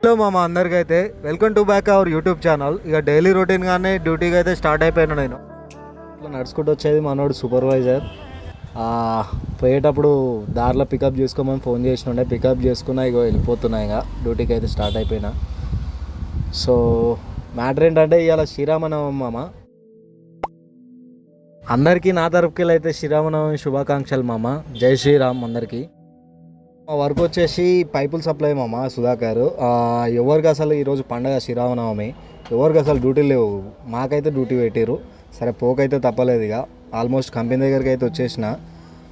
Hello మామ అందరికైతే welcome to back our YouTube channel. ఇక డైలీ రొటీన్ గానే డ్యూటీకి అయితే స్టార్ట్ అయిపోయాను. నేను ఇట్లా నడుచుకుంటూ వచ్చేది మనోడు సూపర్వైజర్. పోయేటప్పుడు దారిలో పికప్ చేసుకోమని ఫోన్ చేసినుండే, పికప్ చేసుకున్నా ఇక వెళ్ళిపోతున్నా. ఇక డ్యూటీకి అయితే స్టార్ట్ అయిపోయినా. సో మ్యాటర్ ఏంటంటే ఇవాళ శ్రీరామనవమి మామ. అందరికీ నా తరపుకి అయితే శ్రీరామనవమి శుభాకాంక్షలు మామ. జై శ్రీరామ్ అందరికీ. మా వర్క్ వచ్చేసి పైపుల్ సప్లై మామ సుధాకర్. ఎవరికి అసలు ఈరోజు పండగ శ్రీరామనవమి, ఎవరికి అసలు డ్యూటీ లేవు. మాకైతే డ్యూటీ పెట్టారు. సరే పోకైతే తప్పలేదు. ఇక ఆల్మోస్ట్ కంపెనీ దగ్గరికి అయితే వచ్చేసిన.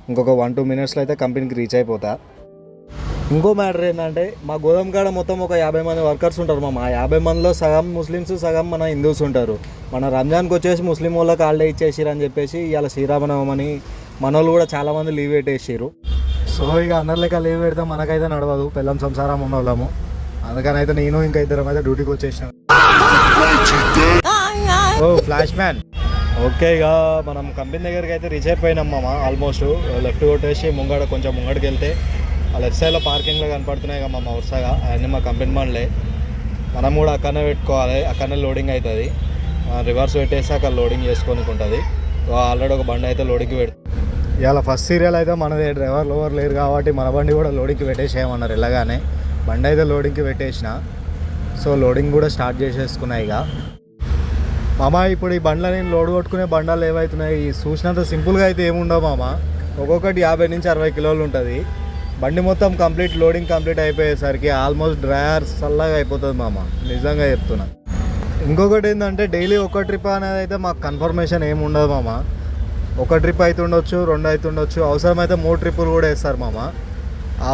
ఇంకొక 1-2 మినిట్స్లో అయితే కంపెనీకి రీచ్ అయిపోతా. ఇంకో మ్యాటర్ ఏంటంటే మా గోదాం కాడ మొత్తం ఒక 50 మంది వర్కర్స్ ఉంటారు మామ. 50 మందిలో సగం ముస్లిమ్స్, సగం మన హిందూస్ ఉంటారు. మన రంజాన్కి వచ్చేసి ముస్లిం వాళ్ళకి హాలిడే ఇచ్చేసారు అని చెప్పేసి ఇవాళ శ్రీరామనవమి అని మన వాళ్ళు కూడా చాలామంది లీవ్ పెట్టేసారు. సో ఇక అందరి లెక్క లీవ్ పెడతాం మనకైతే నడవదు, పిల్లం సంసారం ఉన్న వాళ్ళము. అందుకని అయితే నేను ఇంకా ఇద్దరం అయితే డ్యూటీకి వచ్చేసాను. ఓ ఫ్లాష్ మ్యాన్. ఓకే, ఇక మనం కంపెనీ దగ్గరికి అయితే రీచ్ అయిపోయినాం మామ. ఆల్మోస్ట్ లెఫ్ట్ కొట్టేసి కొంచెం ముంగడికి వెళ్తే ఆ లెఫ్ట్ సైడ్లో పార్కింగ్లో కనపడుతున్నాయి కదా మామ వరుసగా. అవన్నీ మా కంపెనీ మనలే. మనం కూడా అక్కడనే పెట్టుకోవాలి, అక్కడనే లోడింగ్ అవుతుంది. రివర్స్ పెట్టేసి అక్కడ లోడింగ్ చేసుకోనికి ఉంటుంది. ఆల్రెడీ ఒక బండి అయితే లోడింగ్కి పెడుతుంది. ఇవాళ ఫస్ట్ సీరియల్ అయితే మనదే. డ్రైవర్లు ఎవరు లేరు కాబట్టి మన బండి కూడా లోడింగ్కి పెట్టేసేయమన్నారు. ఇలాగానే బండి అయితే లోడింగ్కి పెట్టేసిన. సో లోడింగ్ కూడా స్టార్ట్ చేసేసుకున్నాయి. ఇక మామ ఇప్పుడు ఈ బండ్లని లోడ్ కొట్టుకునే బండాలు ఏమవుతున్నాయి చూసినంత సింపుల్గా అయితే ఏముండవు మామ. ఒక్కొక్కటి 50 నుంచి 60 కిలోలు ఉంటుంది. బండి మొత్తం కంప్లీట్ లోడింగ్ కంప్లీట్ అయిపోయేసరికి ఆల్మోస్ట్ డ్రైవర్ చల్లగా అయిపోతుంది మామ, నిజంగా చెప్తున్నా. ఇంకొకటి ఏంటంటే డైలీ ఒక ట్రిప్ అనేది అయితే మాకు కన్ఫర్మేషన్ ఏమి ఉండదు మామ. ఒక ట్రిప్ అవుతుండొచ్చు, 2 అవుతుండొచ్చు, అవసరమైతే 3 ట్రిప్పులు కూడా వేస్తారు మామ.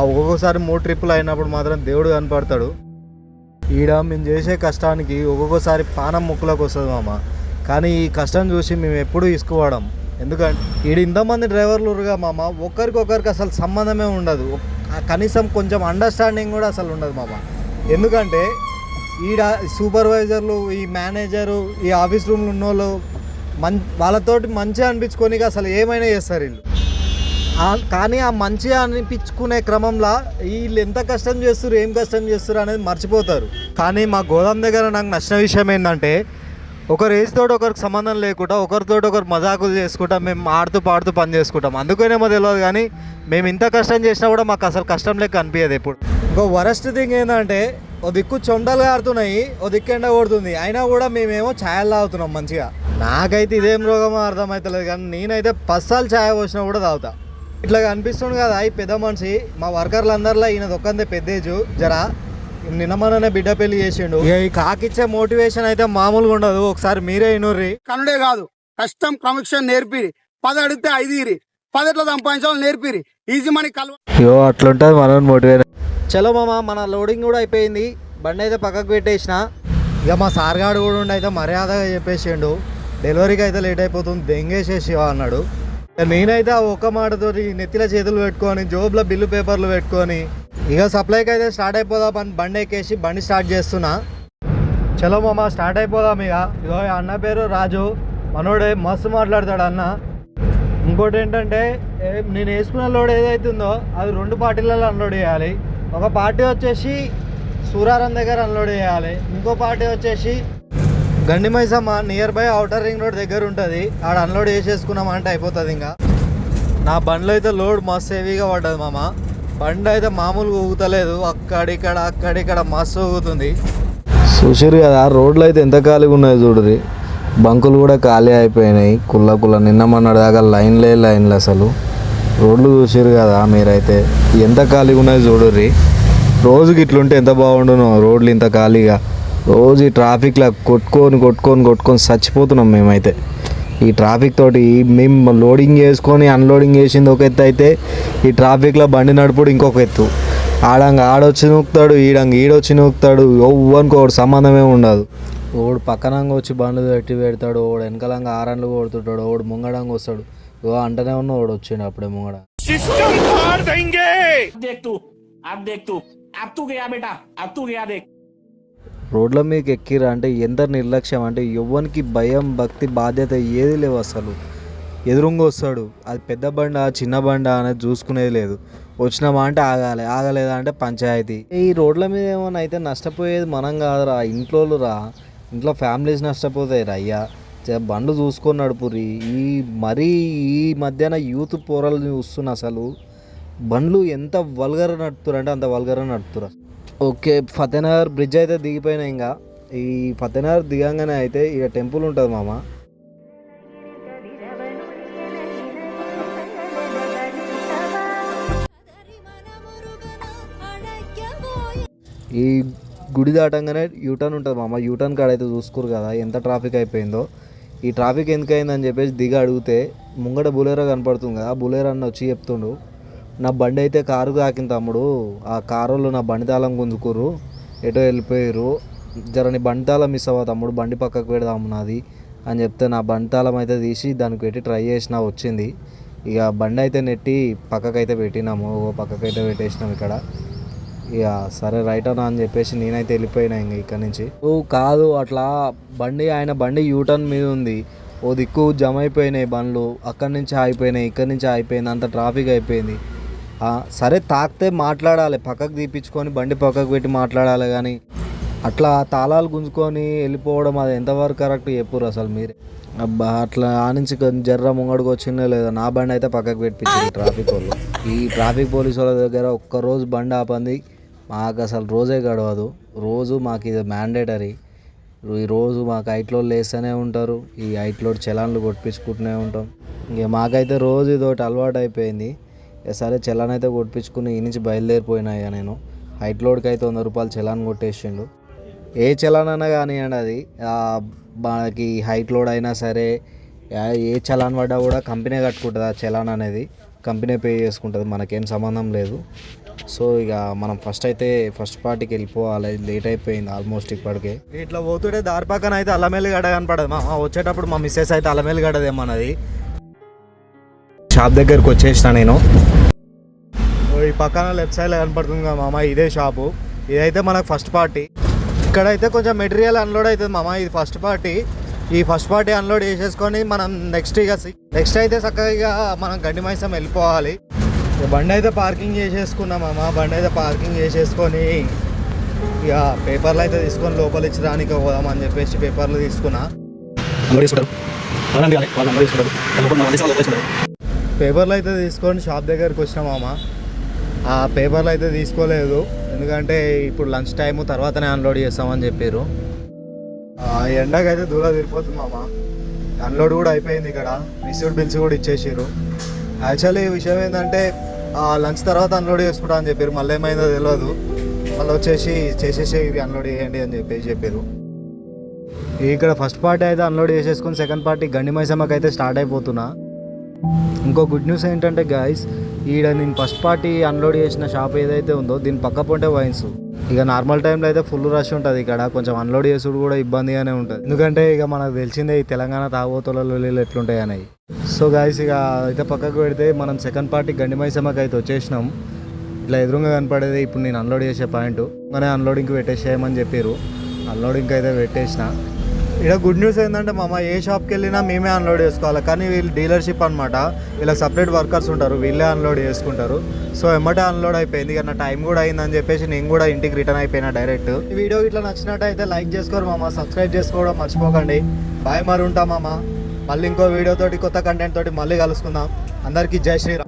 ఒక్కొక్కసారి 3 ట్రిప్పులు అయినప్పుడు మాత్రం దేవుడు కనపడతాడు. ఈడ మేము చేసే కష్టానికి ఒక్కొక్కసారి పానం ముక్కులోకి వస్తుంది మామ. కానీ ఈ కష్టం చూసి మేము ఎప్పుడూ ఇసుకోవడం. ఎందుకంటే ఈడ ఇంతమంది డ్రైవర్లు ఉరుగా మామ, ఒకరికొకరికి అసలు సంబంధమే ఉండదు. కనీసం కొంచెం అండర్స్టాండింగ్ కూడా అసలు ఉండదు మామ. ఎందుకంటే ఈడ సూపర్వైజర్లు, ఈ మేనేజరు, ఈ ఆఫీస్ రూమ్లో ఉన్న వాళ్ళు వాళ్ళతోటి మంచిగా అనిపించుకొని అసలు ఏమైనా చేస్తారు వీళ్ళు. కానీ ఆ మంచిగా అనిపించుకునే క్రమంలో వీళ్ళు ఎంత కష్టం చేస్తారు, ఏం కష్టం చేస్తారు అనేది మర్చిపోతారు. కానీ మా గోదాం దగ్గర నాకు నచ్చిన విషయం ఏంటంటే ఒకరు ఏజ్తోటి ఒకరికి సంబంధం లేకుండా ఒకరితోటి ఒకరు మజాకులు చేసుకుంటాం. మేము ఆడుతూ పాడుతూ పని చేసుకుంటాం. అందుకనేమో తెలియదు కానీ మేము ఇంత కష్టం చేసినా కూడా మాకు అసలు కష్టం లెక్క అనిపించదు ఎప్పుడు. ఇంకో వరస్ట్ థింగ్ ఏంటంటే ఓ దిక్కు చొండలు కారుతున్నాయి, ఓ దిక్కు ఎండ కొడుతుంది, అయినా కూడా మేమేమో ఛాయలు తాగుతున్నాం మంచిగా. నాకైతే ఇదేం రోగమో అర్థమవుతలేదు కానీ నేనైతే 10 సార్లు ఛాయ పోసినా కూడా తాగుతా. ఇట్లా అనిపిస్తుంది కదా ఈ పెద్ద మనిషి. మా వర్కర్లు అందరిలో ఈయన ఒక్కందే పెద్దేజు జరా. నిన్న మననే బిడ్డ పెళ్లి చేసిండు. ఈ కాకిచ్చే మోటివేషన్ అయితే మామూలుగా ఉండదు. ఒకసారి మీరే ఇనుర్రి. కనుడే కాదు, కష్టం క్రమశిక్షణ నేర్పిరి. 10 అడిగితే 5 ఇరి, 10 సంపాదించాలని నేర్పిరి. ఈజీ మనీ అయ్యో అట్లుంటుంది మనం మోటివేట్. చలో మామ, మన లోడింగ్ కూడా అయిపోయింది. బండి అయితే పక్కకు పెట్టేసిన. ఇక మా సార్గాడు కూడా ఉండి అయితే మర్యాదగా చెప్పేసిండు, డెలివరీకి అయితే లేట్ అయిపోతుంది, దెంగేసేసి అన్నాడు. నేనైతే ఆ ఒక్క మాటతోటి నెత్తిలో చేతులు పెట్టుకొని జోబులో బిల్లు పేపర్లు పెట్టుకొని ఇక సప్లైకి అయితే స్టార్ట్ అయిపోదాం అని బండి ఎక్కేసి బండి స్టార్ట్ చేస్తున్నా. చలో మామ స్టార్ట్ అయిపోదాం. ఇగో అన్న పేరు రాజు, మనోడే మస్తు మాట్లాడతాడు అన్న. ఇంకోటి ఏంటంటే నేను వేసుకున్న లోడ్ ఏదైతుందో అది 2 పార్టీలలో అన్లోడ్ చేయాలి. ఒక పార్టీ వచ్చేసి సూరారం దగ్గర అన్లోడ్ చేయాలి, ఇంకో పార్టీ వచ్చేసి గండి Maisamma near by outer ring road దగ్గర ఉంటుంది. ఆడ అన్లోడ్ చేసేసుకున్నాం అంటే అయిపోతుంది. ఇంకా నా బండ్లో అయితే లోడ్ మస్తు హెవీగా పడ్డది మామ. బండి అయితే మామూలుగా ఊగుతలేదు, అక్కడిక్కడ మస్తు ఊగుతుంది. చూసారు కదా రోడ్లు అయితే ఎంత ఖాళీగా ఉన్నాయో చూడరి. బంకులు కూడా ఖాళీ అయిపోయినాయి కుల్ల. నిన్న మొన్నటి దాకా లైన్లు అసలు. రోడ్లు చూసారు కదా మీరైతే ఎంత ఖాళీగా ఉన్నాయో చూడరి. రోజుకి ఇట్లుంటే ఎంత బాగుండునో రోడ్లు ఇంత ఖాళీగా. రోజు ఈ ట్రాఫిక్లో కొట్టుకొని చచ్చిపోతున్నాం మేమైతే. ఈ ట్రాఫిక్ తోటి మేము లోడింగ్ చేసుకొని అన్లోడింగ్ చేసింది ఒక ఎత్తు అయితే ఈ ట్రాఫిక్లో బండి నడుపుడు ఇంకొక ఎత్తు. ఆడొచ్చి నూకుతాడు, ఈడొచ్చి నూకుతాడు. ఎవ్వరికి ఒకటి సంబంధమే ఉండదు. ఓడు పక్కనంగా వచ్చి బండ్లు పెడతాడు, ఓడు వెనకలంగా ఆరన్లు కొడుతుంటాడు, ఓడు ముంగడంగా వస్తాడు. అంటనే ఉన్న ఓడు వచ్చిండు అప్పుడే ముంగడ. రోడ్ల మీకు ఎక్కిరా అంటే ఎంత నిర్లక్ష్యం అంటే ఎవ్వనికి భయం, భక్తి, బాధ్యత ఏది లేవు అసలు. ఎదురుంగా వస్తాడు, అది పెద్ద బండ చిన్న బండ అనేది చూసుకునేది లేదు. వచ్చినామా అంటే ఆగాలి, ఆగలేదా అంటే పంచాయతీ. ఈ రోడ్ల మీద ఏమైనా అయితే నష్టపోయేది మనం కాదురా, ఇంట్లో ఫ్యామిలీస్ నష్టపోతాయి రా అయ్యా. బండ్లు చూసుకొని నడుపురి. మరీ ఈ మధ్యాహ్న యూత్ పోరలు చూస్తున్నా అసలు బండ్లు ఎంత వల్గర్ నడుపుతారు అంటే అంత వల్గర్ నడుపుతారు. ఓకే, ఫతేనగర్ బ్రిడ్జ్ అయితే దిగిపోయినా. ఇంకా ఈ ఫతేనగర్ దిగంగానే అయితే ఇక టెంపుల్ ఉంటుంది మామ. ఈ గుడి దాటంగానే యూటర్న్ ఉంటుంది మామ. యూటర్న్ కాడ అయితే చూసుకోరు కదా ఎంత ట్రాఫిక్ అయిపోయిందో. ఈ ట్రాఫిక్ ఎందుకు అయిందని చెప్పేసి దిగి అడిగితే ముంగట బులేరో కనపడుతుంది కదా, బులేరో అన్న వచ్చి చెప్తుండు, నా బండి అయితే కారు తాకింది తమ్ముడు, ఆ కారు వాళ్ళు నా బండి తాళం గుంజుకుర్రు, ఎటో వెళ్ళిపోయారు, జర నీ బండి తాళం మిస్ అవ్వ తమ్ముడు, బండి పక్కకు పెడదాము నాది అని చెప్తే నా బండి తాళం అయితే తీసి దానికి పెట్టి ట్రై చేసినా వచ్చింది. ఇక బండి అయితే నెట్టి పక్కకైతే పెట్టినాము, పక్కకైతే పెట్టేసినాము ఇక్కడ. ఇక సరే రైట్ అన్నా అని చెప్పేసి నేనైతే వెళ్ళిపోయినా ఇంక ఇక్కడ నుంచి. కాదు అట్లా ఆయన బండి యూటర్న్ మీద ఉంది, ఓ దిక్కు జమ అయిపోయినాయి బండ్లు, అక్కడి నుంచి ఆగిపోయినాయి, ఇక్కడి నుంచి ఆగిపోయింది, అంత ట్రాఫిక్ అయిపోయింది. సరే తాకితే మాట్లాడాలి, పక్కకు తీపించుకొని బండి పక్కకు పెట్టి మాట్లాడాలి, కానీ అట్లా తాళాలు గుంజుకొని వెళ్ళిపోవడం అది ఎంతవరకు కరెక్ట్ చెప్పురు అసలు మీరే. అబ్బా అట్లా ఆ నుంచి జర్ర ముంగడికి వచ్చిందో లేదో నా బండి అయితే పక్కకు పెట్టించింది ట్రాఫిక్ వాళ్ళు. ఈ ట్రాఫిక్ పోలీసు వాళ్ళ దగ్గర ఒక్కరోజు బండి ఆపంది మాకు అసలు రోజే గడవదు. రోజు మాకు ఇది మ్యాండేటరీ. ఈరోజు మాకు ఐట్లోడ్ వేస్తూనే ఉంటారు, ఈ ఐట్లోడ్ చలాన్లు కొట్టించుకుంటూనే ఉంటాం. ఇక మాకైతే రోజు ఇదొకటి అలవాటు అయిపోయింది. సరే చలాన్ అయితే కొట్టించుకుని ఈ నుంచి బయలుదేరిపోయినా. ఇక నేను ఐట్లోడ్కి అయితే 100 రూపాయలు చలాన్ కొట్టేసిండు. ఏ చలాన్ అయినా కానివ్వండి, అది మనకి హైట్ లోడ్ అయినా సరే ఏ చలాన్ పడ్డా కూడా కంపెనీ కట్టుకుంటుంది. ఆ చలాన్ అనేది కంపెనీ పే చేసుకుంటుంది, మనకేం సంబంధం లేదు. సో ఇక మనం ఫస్ట్ పార్టీకి వెళ్ళిపోవాలి, లేట్ అయిపోయింది ఆల్మోస్ట్ ఇప్పటికే. ఇట్లా పోతుంటే దారి పక్కన అయితే అల్లమెల్లిగడ్డ కనపడదు మా వచ్చేటప్పుడు. మా మిస్సెస్ అయితే అల్లమెల్లిగడ్డదేమన్నది. షాప్ దగ్గరికి వచ్చేసిన నేను. ఈ పక్కన లెఫ్ట్ సైడ్లో కనపడుతుంది కదా మామ, ఇదే షాపు. ఇదైతే మనకు ఫస్ట్ పార్టీ. ఇక్కడైతే కొంచెం మెటీరియల్ అన్లోడ్ అవుతుంది మామ. ఇది ఫస్ట్ పార్టీ. ఈ ఫస్ట్ పార్టీ అన్లోడ్ చేసేసుకొని మనం నెక్స్ట్ అయితే చక్కగా మనం గండి మైసం వెళ్ళిపోవాలి. బండి అయితే పార్కింగ్ చేసేసుకున్నాం మామ. బండి అయితే పార్కింగ్ చేసేసుకొని ఇక పేపర్లు అయితే తీసుకొని లోపల ఇచ్చడానికి పోదామని చెప్పేసి పేపర్లు తీసుకున్నా. పేపర్లు అయితే తీసుకొని షాప్ దగ్గరికి వచ్చినా మామ. ఆ పేపర్లు అయితే తీసుకోలేదు, ఎందుకంటే ఇప్పుడు లంచ్ టైము తర్వాతనే అన్లోడ్ చేస్తామని చెప్పారు. ఎండకి అయితే దూరం తిరిగిపోతుంది మామ. అన్లోడ్ కూడా అయిపోయింది. ఇక్కడ రిసీవ్డ్ బిల్స్ కూడా ఇచ్చేసారు. యాక్చువల్లీ ఈ విషయం ఏంటంటే లంచ్ తర్వాత అన్లోడ్ చేసుకుంటా అని చెప్పారు. మళ్ళీ ఏమైందో తెలియదు. మళ్ళీ చేసేసి ఇది అన్లోడ్ చేయండి అని చెప్పారు. ఇక్కడ ఫస్ట్ పార్టీ అయితే అన్లోడ్ చేసేసుకొని సెకండ్ పార్టీ గండి మైసమ్మకి అయితే స్టార్ట్ అయిపోతున్నా. ఇంకో గుడ్ న్యూస్ ఏంటంటే గాయస్, నేను ఫస్ట్ పార్టీ అన్లోడ్ చేసిన షాప్ ఏదైతే ఉందో దీని పక్క పొంటే వైన్స్. ఇక నార్మల్ టైంలో అయితే ఫుల్ రష్ ఉంటుంది ఇక్కడ. కొంచెం అన్లోడ్ చేసుడు కూడా ఇబ్బందిగానే ఉంటుంది, ఎందుకంటే ఇక మనకు తెలిసిందే ఈ తెలంగాణ తాగోతులలో ఎట్లుంటాయి అనేవి. సో గాయస్ ఇక అయితే పక్కకు పెడితే మనం సెకండ్ పార్టీ గండి మైసమ్మకి అయితే వచ్చేసినాం. ఇట్లా ఎదురుగా కనపడేది ఇప్పుడు నేను అన్లోడ్ చేసే పాయింట్. కానీ అన్లోడింగ్కి పెట్టేసేయమని చెప్పారు. అన్లోడింగ్కి అయితే పెట్టేసిన. ఇక్కడ గుడ్ న్యూస్ ఏంటంటే మామ, ఏ షాప్కి వెళ్ళినా మేమే అన్లోడ్ చేసుకోవాలి. కానీ వీళ్ళు డీలర్షిప్ అనమాట, వీళ్ళకి సపరేట్ వర్కర్స్ ఉంటారు, వీళ్ళే అన్లోడ్ చేసుకుంటారు. సో ఎమ్మటే అన్లోడ్ అయిపోయింది. ఇక నా టైం కూడా అయిందని చెప్పేసి నేను కూడా ఇంటికి రిటర్న్ అయిపోయినా డైరెక్ట్. ఈ వీడియో ఇట్లా నచ్చినట్టయితే లైక్ చేసుకోరు మామ, సబ్స్క్రైబ్ చేసుకోవడం మర్చిపోకండి. బాయ్, మరి ఉంటాం మామ. మళ్ళీ ఇంకో వీడియోతోటి కొత్త కంటెంట్ తోటి మళ్ళీ కలుసుకుందాం. అందరికీ జై శ్రీరామ్.